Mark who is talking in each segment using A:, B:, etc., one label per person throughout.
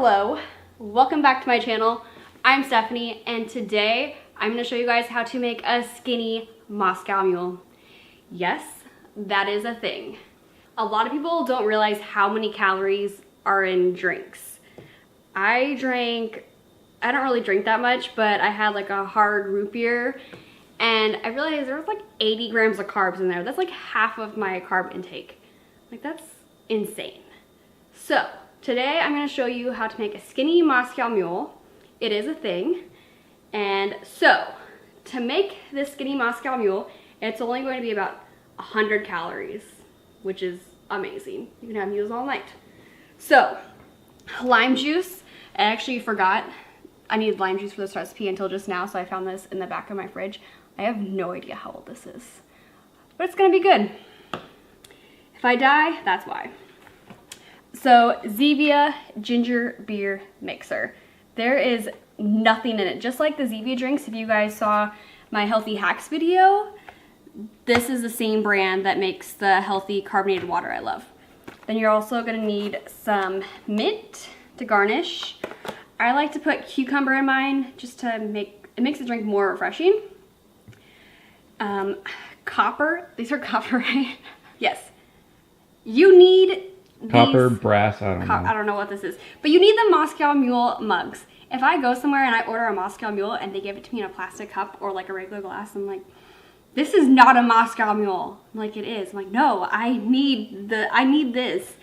A: Hello, welcome back to my channel. I'm Stephanie, and today I'm going to show you guys how to make a skinny Moscow Mule. Yes, that is a thing. A lot of people don't realize how many calories are in drinks. I don't really drink that much, but I had like a hard root beer, and I realized there was like 80 grams of carbs in there. That's like half of my carb intake. Like, that's insane. So today I'm going to show you how to make a skinny Moscow Mule. It is a thing. And so to make this skinny Moscow Mule, it's only going to be about 100 calories, which is amazing. You can have mules all night. So lime juice, I actually forgot I needed lime juice for this recipe until just now, so I found this in the back of my fridge. I have no idea how old this is, but it's gonna be good. If I die, that's why. So ZEVIA ginger beer mixer. There is nothing in it. Just like the ZEVIA drinks, if you guys saw my healthy hacks video, this is the same brand that makes the healthy carbonated water I love. Then you're also gonna need some mint to garnish. I like to put cucumber in mine just to makes the drink more refreshing. Copper, these are copper, right? Yes. You need
B: copper, brass, I don't know.
A: I don't know what this is. But you need the Moscow Mule mugs. If I go somewhere and I order a Moscow Mule and they give it to me in a plastic cup or like a regular glass, I'm like, this is not a Moscow Mule. I'm like, it is. I'm like, no, I need this.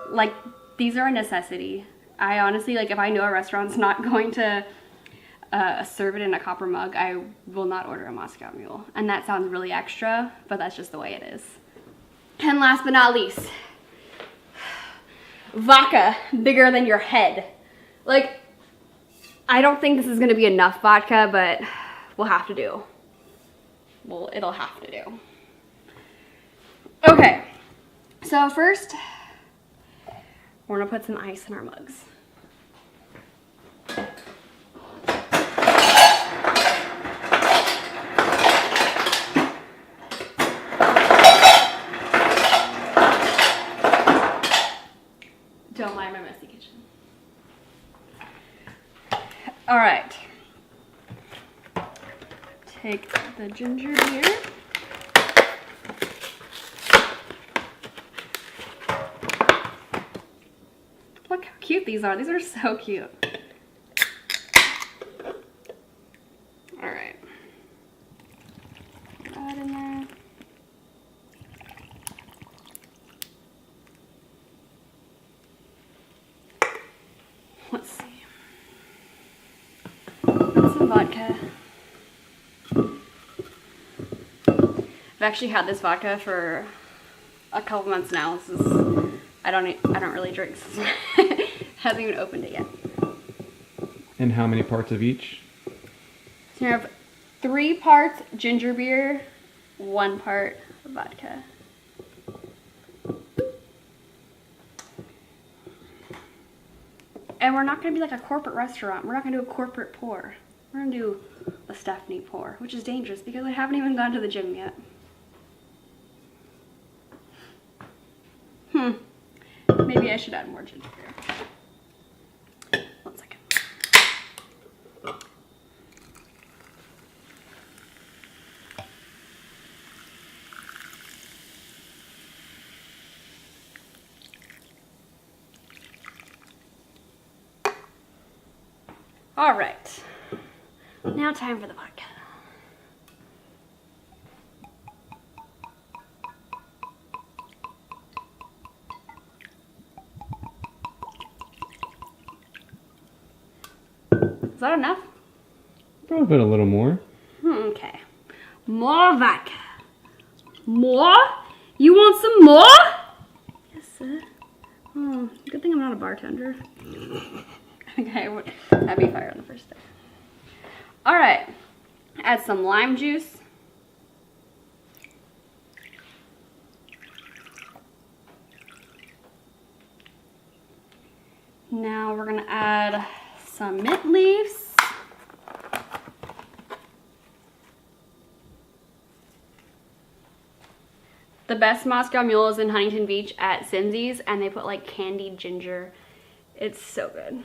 A: Like, these are a necessity. I honestly, like, if I know a restaurant's not going to serve it in a copper mug, I will not order a Moscow Mule. And that sounds really extra, but that's just the way it is. And last but not least, vodka bigger than your head. Like, I don't think this is gonna be enough vodka, but we'll have to do. Well, it'll have to do. Okay, so first, we're gonna put some ice in our mugs. Don't mind my messy kitchen. All right. Take the ginger beer. Look how cute these are. These are so cute. All right. Put that in there. Let's see. Some vodka. I've actually had this vodka for a couple months now. This is, I don't really drink. Hasn't even opened it yet.
B: And how many parts of each?
A: So you have 3 parts ginger beer, 1 part vodka. And we're not going to be like a corporate restaurant. We're not going to do a corporate pour. We're going to do a Stephanie pour, which is dangerous because I haven't even gone to the gym yet. Maybe I should add more ginger beer. 1 second. All right, now time for the vodka. Is that enough?
B: Probably a little more.
A: Okay, more vodka. More? You want some more? Yes, sir. Oh, good thing I'm not a bartender. Okay, that'd be fire on the first day. All right, add some lime juice. Now we're gonna add some mint leaves. The best Moscow Mule is in Huntington Beach at Cinzy's, and they put like candied ginger It's so good.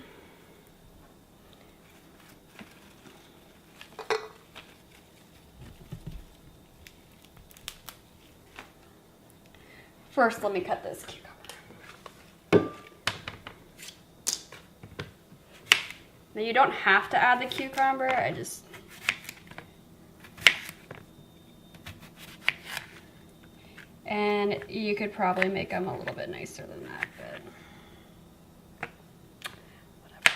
A: First, let me cut this cucumber. Now you don't have to add the cucumber, and you could probably make them a little bit nicer than that, but whatever.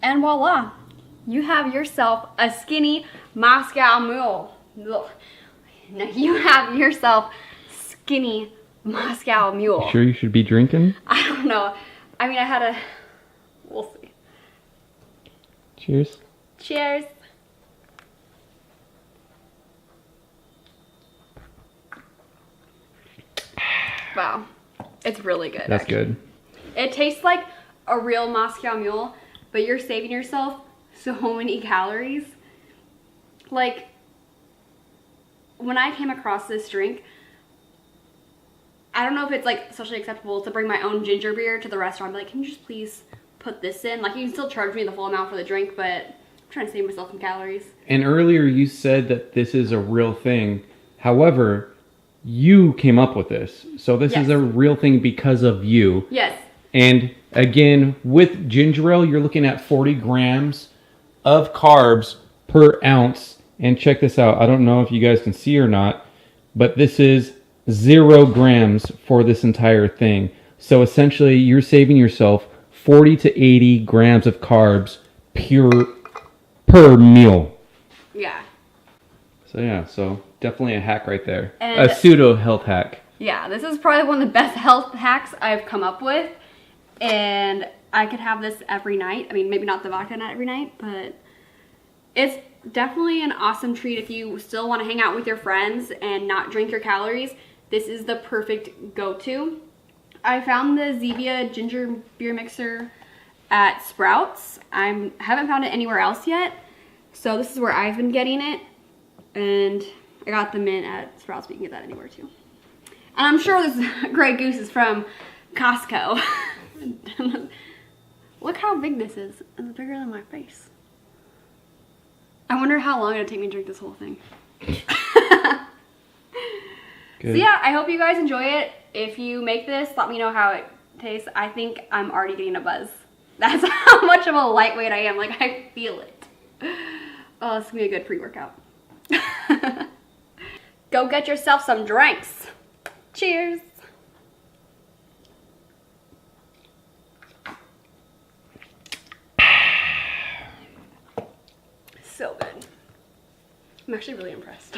A: And voila, you have yourself a skinny Moscow Mule. Ugh. Now you have yourself skinny Moscow Mule.
B: You sure you should be drinking?
A: I don't know. I mean, we'll see.
B: Cheers.
A: Cheers. Wow, it's really good.
B: That's
A: actually
B: good.
A: It tastes like a real Moscow Mule, but you're saving yourself so many calories. Like, when I came across this drink, I don't know if it's like socially acceptable to bring my own ginger beer to the restaurant. Be like, can you just please put this in? Like, you can still charge me the full amount for the drink, but I'm trying to save myself some calories.
B: And earlier you said that this is a real thing. However, you came up with this. So this is a real thing because of you.
A: Yes.
B: And again, with ginger ale, you're looking at 40 grams of carbs per ounce. And check this out. I don't know if you guys can see or not, but this is 0 grams for this entire thing. So essentially, you're saving yourself 40 to 80 grams of carbs per meal.
A: Yeah.
B: So yeah, so definitely a hack right there.
A: And
B: a pseudo health hack.
A: Yeah, this is probably one of the best health hacks I've come up with. And I could have this every night. I mean, maybe not the vodka night every night, but it's definitely an awesome treat if you still want to hang out with your friends and not drink your calories. This is the perfect go-to. I found the ZEVIA ginger beer mixer at Sprouts. I haven't found it anywhere else yet. So this is where I've been getting it. And I got the mint at Sprouts, but you can get that anywhere too. And I'm sure this Grey Goose is from Costco. Look how big this is. It's bigger than my face. I wonder how long it'll take me to drink this whole thing. So yeah, I hope you guys enjoy it. If you make this, let me know how it tastes. I think I'm already getting a buzz. That's how much of a lightweight I am. Like, I feel it. Oh, it's gonna be a good pre-workout. Go get yourself some drinks. Cheers. So good. I'm actually really impressed.